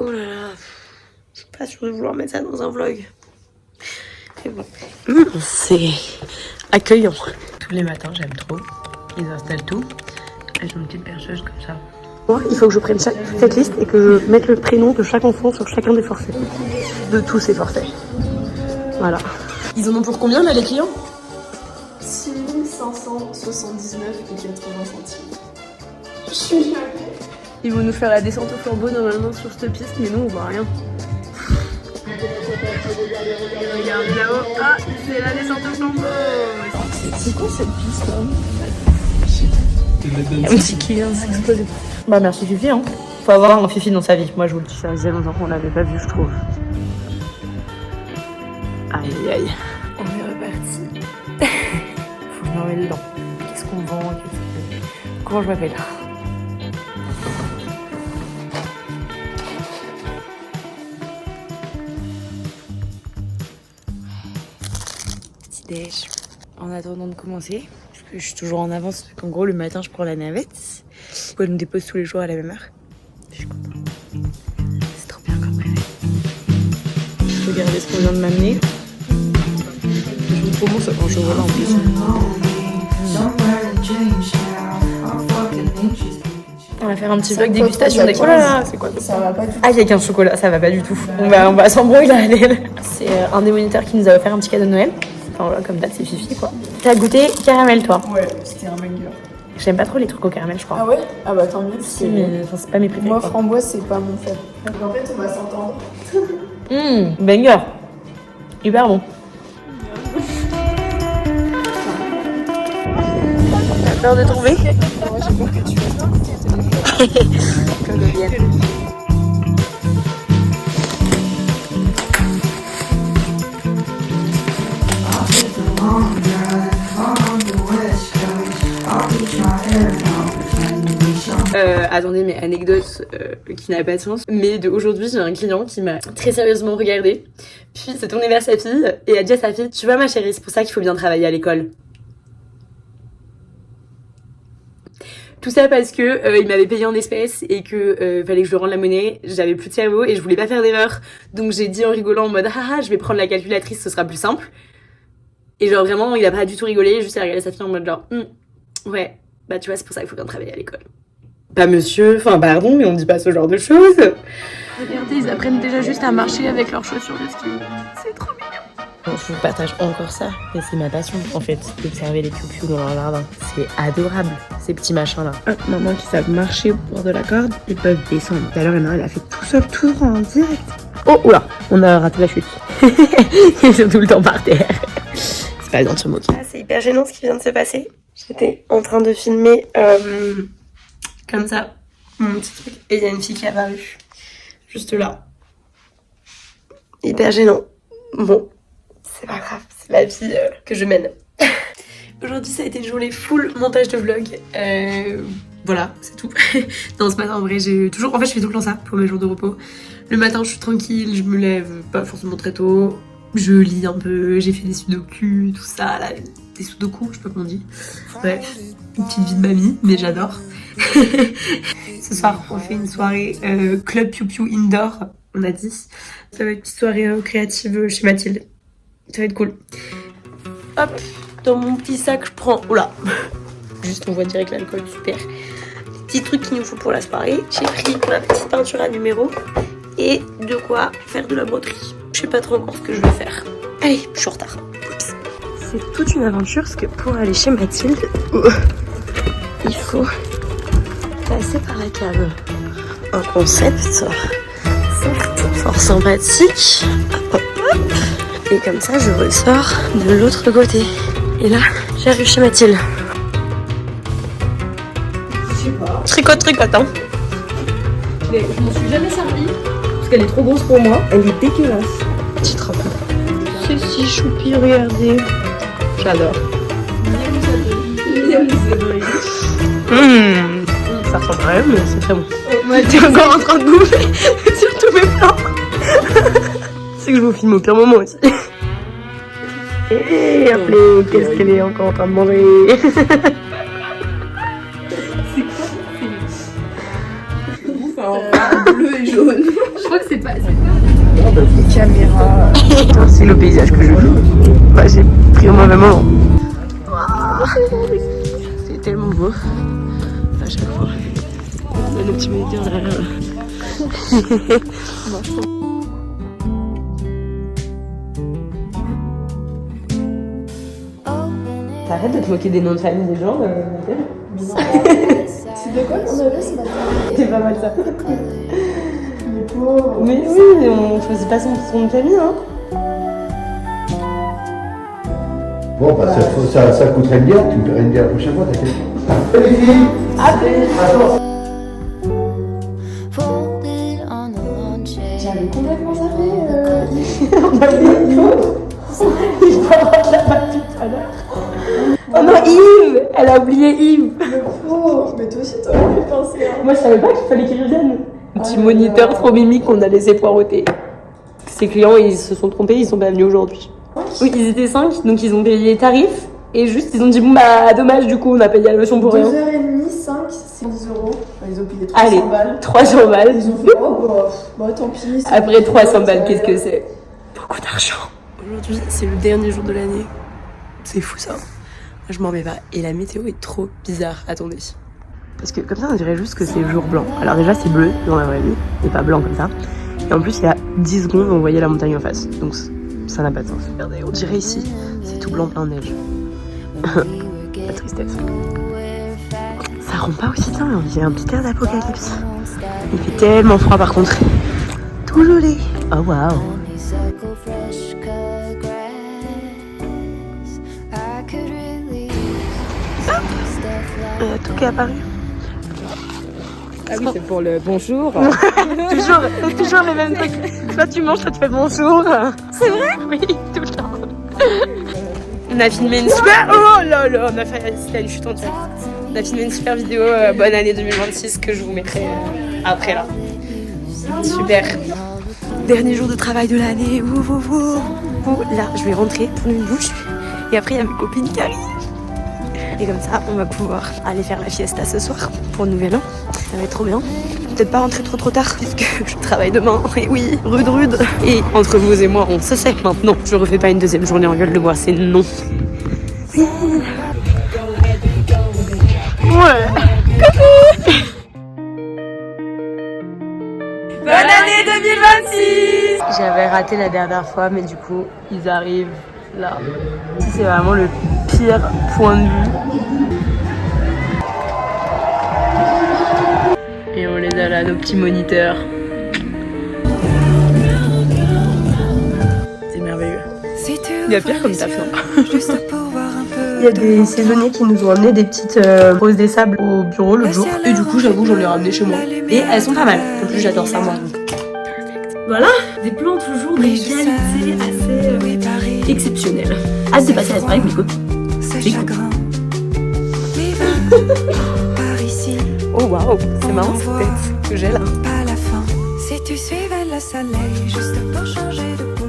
Oh là là, je suis pas sûre de vouloir mettre ça dans un vlog. Mais bon. C'est accueillant. Tous les matins, j'aime trop. Ils installent tout. Elles ont une petite perceuse comme ça. Moi, il faut que je prenne cette liste et que je mette le prénom de chaque enfant sur chacun des forfaits. De tous ces forfaits. Voilà. Ils en ont pour combien là les clients? 6 579 et 80 centimes. Je suis jamais. Ils vont nous faire la descente au flambeau normalement sur cette piste, mais nous on voit rien. Regardez là-haut, ah c'est la descente au flambeau. C'est quoi cette piste là? Un petit qui vient de s'exploser. Bah merci Fifi hein. Faut avoir un Fifi dans sa vie, moi je vous le dis. Ça faisait longtemps qu'on l'avait pas vu je trouve. Aïe aïe aïe. On est reparti. Faut que je me remette dedans. Qu'est-ce qu'on vend? Comment je m'appelle? Petit déj. En attendant de commencer, parce que je suis toujours en avance, parce qu'en gros le matin je prends la navette. Elle me dépose tous les jours à la même heure. Je suis contente. C'est trop bien comme réveil. Regardez ce qu'on vient de m'amener. Je vous promets ça quand je vois là en plus. On va faire un petit vlog dégustation des... Oh là là, c'est quoi ça va pas du tout. Ah, il y a qu'un chocolat, ça va pas du tout. On va s'embrouiller là, elle. C'est un des moniteurs qui nous a offert un petit cadeau de Noël. Enfin voilà, comme date, c'est Fifi quoi. T'as goûté caramel toi? Ouais, c'était un banger. J'aime pas trop les trucs au caramel, je crois. Ah ouais? Ah bah tant mieux. Si, mais enfin, c'est pas mes préférés. Moi, quoi. framboise, c'est pas mon fait. En fait, on va s'entendre. Banger. Hyper bon. T'as peur de tomber? Moi, j'ai peur que tu fasses pas tes téléphones. Comme le bien. Attendez, mais anecdote qui n'a pas de sens. Mais aujourd'hui, j'ai un client qui m'a très sérieusement regardé. Puis s'est tourné vers sa fille et a dit à sa fille: tu vois ma chérie, c'est pour ça qu'il faut bien travailler à l'école. Tout ça parce que il m'avait payé en espèces et que fallait que je lui rende la monnaie. J'avais plus de cerveau et je voulais pas faire d'erreur. Donc j'ai dit en rigolant en mode haha, je vais prendre la calculatrice, ce sera plus simple. Et genre vraiment, il a pas du tout rigolé, juste il a regardé sa fille en mode genre ouais, bah tu vois, c'est pour ça qu'il faut bien travailler à l'école. Pas monsieur, enfin pardon, mais on dit pas ce genre de choses. Regardez, ils apprennent déjà juste à marcher avec leurs chaussures de ski. C'est trop mignon. Je vous partage encore ça, et c'est ma passion en fait, d'observer les piou-piou dans leur jardin. C'est adorable, ces petits machins là. Maintenant qu'ils savent marcher au bord de la corde, ils peuvent descendre. Tout à l'heure, elle a fait tout seul, tout droit en direct. Oh, oula, on a raté la chute. Ils sont tout le temps par terre. C'est pas bien de se moquer. Ah, c'est hyper gênant ce qui vient de se passer. J'étais en train de filmer comme ça, mon petit truc, et il y a une fille qui est apparue. Juste là. Hyper gênant. Bon. C'est pas grave, c'est la vie que je mène. Aujourd'hui, ça a été une journée full montage de vlog. Voilà, c'est tout. Non, ce matin, en vrai, j'ai toujours... En fait, je fais tout le temps ça pour mes jours de repos. Le matin, je suis tranquille, je me lève pas forcément très tôt. Je lis un peu, j'ai fait des sudoku, tout ça, là. Des sudoku, je sais pas comment on dit. Bref, une petite vie de mamie, mais j'adore. Ce soir, on fait une soirée Club Piou Piou Indoor, on a dit. Ça va être une petite soirée créative chez Mathilde. Ça va être cool. Hop, dans mon petit sac, je prends... Oula. Juste, on voit direct l'alcool, super. Les petits trucs qu'il nous faut pour la soirée. J'ai pris ma petite peinture à numéro et de quoi faire de la broderie. Je sais pas trop encore ce que je vais faire. Allez, je suis en retard. Oups. C'est toute une aventure parce que pour aller chez Mathilde, il faut passer par la cave. Un concept, certes, fort sympathique. Hop, hop, hop. Et comme ça, je ressors de l'autre côté. Et là, j'arrive chez Mathilde. Je sais pas. Tricote, hein. Je m'en suis jamais servie. Parce qu'elle est trop grosse pour moi. Elle est dégueulasse. Petite robe. C'est si choupi, regardez. J'adore. Ça ressemble quand même, mais c'est très bon. T'es encore en train de bouffer sur tous mes plans. C'est que je vous filme au pire moment aussi. Et appelez, qu'est-ce qu'elle est encore en train de manger? C'est quoi? C'est bleu et jaune. Je crois j'avoue que c'est pas... Caméra. C'est le paysage que je joue. Bah, j'ai pris au mauvais moment. C'est tellement beau. À chaque fois. On a nos petits moniteurs derrière. T'arrêtes de te moquer des noms de famille des gens, C'est de quoi qu'on avait ce matin? c'est pas mal ça. Les pauvres. Mais oui, on choisit pas son nom de famille, hein. Bon, bah ça coûterait bien, tu me ferais une bien la prochaine fois, t'inquiète pas. Les filles, attends. J'avais complètement zappé. On a oublié une chose. Il faut avoir de la batterie tout à l'heure. Oh non, Yves! Elle a oublié Yves. Le pauvre. Mais toi aussi, t'aurais pu penser. Hein. Moi, je savais pas qu'il fallait qu'il revienne. Un petit moniteur trop mimique qu'on a laissé poireauter. Ces clients, ils se sont trompés, ils sont pas venus aujourd'hui. Oui, ils étaient 5, donc ils ont payé les tarifs. Et juste, ils ont dit, bon bah, dommage, du coup, on a payé la leçon pour rien. 2h30, 5, c'est 10 euros. Ils ont payé 300 Allez, balles. 300 balles. Ils ont fait, oh bah tant pis. Après 300 balles, qu'est-ce que c'est? Beaucoup d'argent. Aujourd'hui, c'est le dernier jour de l'année. C'est fou ça. Moi, je m'en remets pas. Et la météo est trop bizarre. Attendez. Parce que comme ça, on dirait juste que c'est jour blanc. Alors déjà, c'est bleu dans la vraie vie, et pas blanc comme ça. Et en plus, il y a 10 secondes, on voyait la montagne en face. Donc ça n'a pas de sens. Regardez, on dirait ici, c'est tout blanc plein de neige. La tristesse. Ça rend pas aussi bien, mais on dirait un petit air d'apocalypse. Il fait tellement froid par contre. Tout gelé. Oh waouh. Tout qui est apparu. Ah oui, c'est pour le bonjour. toujours les mêmes trucs. Soit tu manges, soit tu fais bonjour. C'est vrai? Oui, tout le temps. On a filmé une super... Oh là là, on a fait une chute entière. On a filmé une super vidéo, bonne année 2026, que je vous mettrai après là. Super. Dernier jour de travail de l'année. Là, je vais rentrer, prendre une douche. Et après, il y a mes copines qui arrivent. Et comme ça, on va pouvoir aller faire la fiesta ce soir pour le nouvel an. Ça va être trop bien. Peut-être pas rentrer trop tard puisque je travaille demain. Et oui, rude. Et entre vous et moi, on se sait maintenant. Je refais pas une deuxième journée en gueule de bois, c'est non. Oui. Ouais. Coucou. Bonne année 2026. J'avais raté la dernière fois, mais du coup, ils arrivent là. C'est vraiment le pire point de vue. Et on les a là, nos petits moniteurs. C'est merveilleux. Il y a pire comme taf, non? Il y a des saisonniers qui nous ont amené des petites roses des sables au bureau l'autre jour. Et du coup, j'avoue, j'en ai ramené chez moi. Et elles sont pas mal. En plus, j'adore ça, moi. Voilà, des plans toujours de qualité assez exceptionnelle. Hâte de passer la soirée avec mes copines. J'ai oh waouh, c'est marrant cette tête que j'ai là. Si tu suivais le soleil juste pour changer de peau.